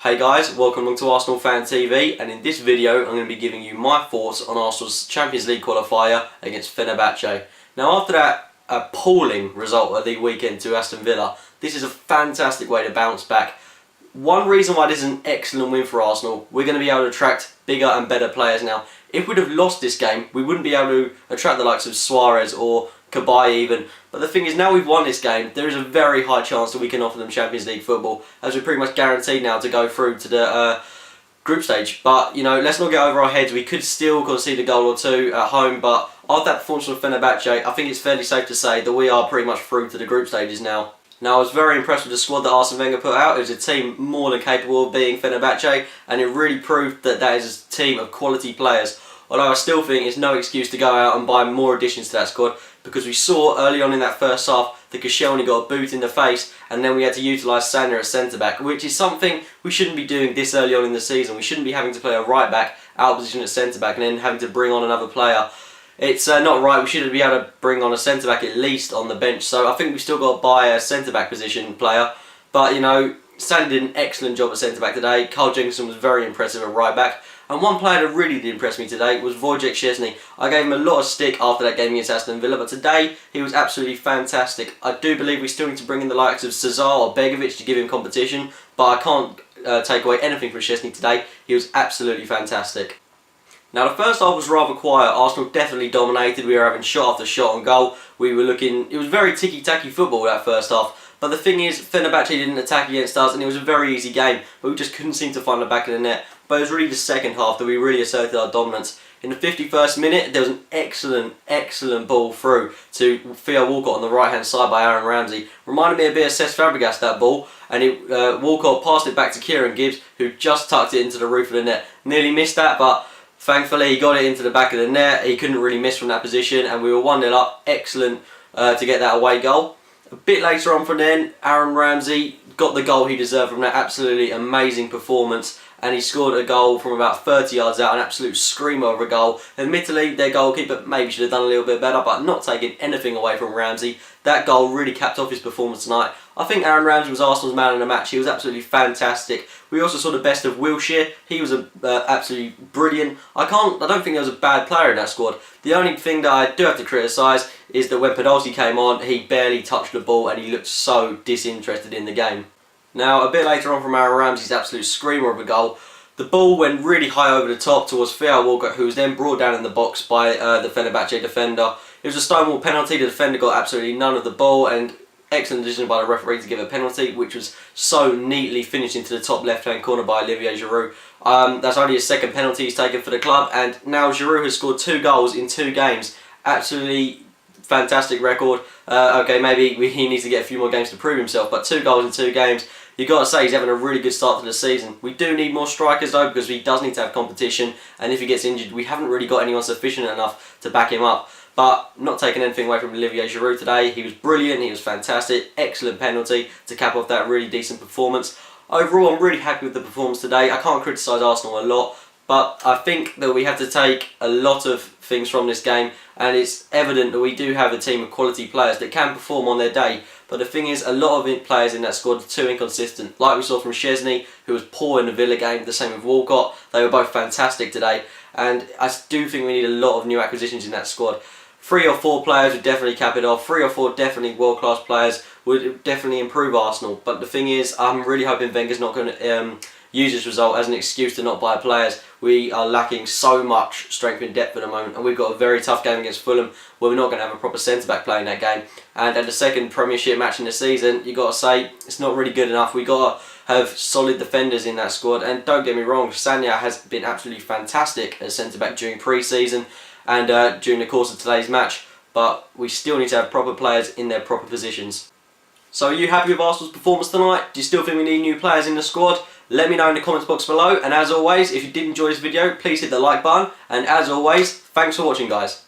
Hey guys, welcome along to Arsenal Fan TV, and in this video I'm going to be giving you my thoughts on Arsenal's Champions League qualifier against Fenerbahce. Now after that appalling result of the weekend to Aston Villa, this is a fantastic way to bounce back. One reason why this is an excellent win for Arsenal, we're going to be able to attract bigger and better players now. If we'd have lost this game, we wouldn't be able to attract the likes of Suarez or Kabay even. But the thing is, now we've won this game, there is a very high chance that we can offer them Champions League football, as we're pretty much guaranteed now to go through to the group stage. But, you know, let's not get over our heads. We could still concede a goal or two at home, but after that performance from Fenerbahce, I think it's fairly safe to say that we are pretty much through to the group stages now. Now, I was very impressed with the squad that Arsene Wenger put out. It was a team more than capable of beating Fenerbahce, and it really proved that that is a team of quality players. Although I still think it's no excuse to go out and buy more additions to that squad, because we saw early on in that first half that Koscielny got a boot in the face, and then we had to utilise Sanya at centre-back, which is something we shouldn't be doing this early on in the season. We shouldn't be having to play a right-back out of position at centre-back and then having to bring on another player. It's not right. We should be able to bring on a centre-back at least on the bench. So I think we've still got to buy a centre-back position player. But, you know, Sanya did an excellent job at centre-back today. Carl Jenkinson was very impressive at right-back. And one player that really did impress me today was Wojciech Szczesny. I gave him a lot of stick after that game against Aston Villa, but today he was absolutely fantastic. I do believe we still need to bring in the likes of Cesar or Begovic to give him competition, but I can't take away anything from Szczesny today. He was absolutely fantastic. Now the first half was rather quiet. Arsenal definitely dominated. We were having shot after shot on goal. We were looking, it was very ticky-tacky football that first half. But the thing is, Fenerbahce didn't attack against us and it was a very easy game. But we just couldn't seem to find the back of the net. But it was really the second half that we really asserted our dominance. In the 51st minute, there was an excellent ball through to Theo Walcott on the right-hand side by Aaron Ramsey. Reminded me a bit of Cesc Fabregas, that ball. And Walcott passed it back to Kieran Gibbs, who just tucked it into the roof of the net. Nearly missed that, but thankfully he got it into the back of the net. He couldn't really miss from that position, and we were 1-0 up. Excellent to get that away goal. A bit later on from then, Aaron Ramsey got the goal he deserved from that absolutely amazing performance, and he scored a goal from about 30 yards out, an absolute screamer of a goal. Admittedly, their goalkeeper maybe should have done a little bit better, but not taking anything away from Ramsey. That goal really capped off his performance tonight. I think Aaron Ramsey was Arsenal's man in the match. He was absolutely fantastic. We also saw the best of Wilshere. He was absolutely brilliant. I don't think there was a bad player in that squad. The only thing that I do have to criticise is that when Podolski came on, he barely touched the ball and he looked so disinterested in the game. Now, a bit later on from Aaron Ramsey's absolute screamer of a goal, the ball went really high over the top towards Theo Walcott, who was then brought down in the box by the Fenerbahce defender. It was a stonewall penalty. The defender got absolutely none of the ball, and excellent decision by the referee to give a penalty, which was so neatly finished into the top left-hand corner by Olivier Giroud. That's only his second penalty he's taken for the club, and now Giroud has scored 2 goals in 2 games. Absolutely fantastic record. Okay, maybe he needs to get a few more games to prove himself, but 2 goals in 2 games. You've got to say he's having a really good start to the season. We do need more strikers though, because he does need to have competition, and if he gets injured, we haven't really got anyone sufficient enough to back him up. But not taking anything away from Olivier Giroud today. He was brilliant, he was fantastic, excellent penalty to cap off that really decent performance. Overall, I'm really happy with the performance today. I can't criticise Arsenal a lot, but I think that we have to take a lot of things from this game, and it's evident that we do have a team of quality players that can perform on their day. But the thing is, a lot of players in that squad are too inconsistent. Like we saw from Szczesny, who was poor in the Villa game, the same with Walcott. They were both fantastic today, and I do think we need a lot of new acquisitions in that squad. 3 or 4 players would definitely cap it off. 3 or 4 definitely world-class players would definitely improve Arsenal. But the thing is, I'm really hoping Wenger's not going to use this result as an excuse to not buy players. We are lacking so much strength and depth at the moment, and we've got a very tough game against Fulham where we're not going to have a proper centre-back playing that game. And at the second Premiership match in the season, you've got to say it's not really good enough. We've got to have solid defenders in that squad, and don't get me wrong, Sanya has been absolutely fantastic as centre-back during pre-season and during the course of today's match, but we still need to have proper players in their proper positions. So are you happy with Arsenal's performance tonight? Do you still think we need new players in the squad? Let me know in the comments box below, and as always, if you did enjoy this video, please hit the like button, and as always, thanks for watching guys.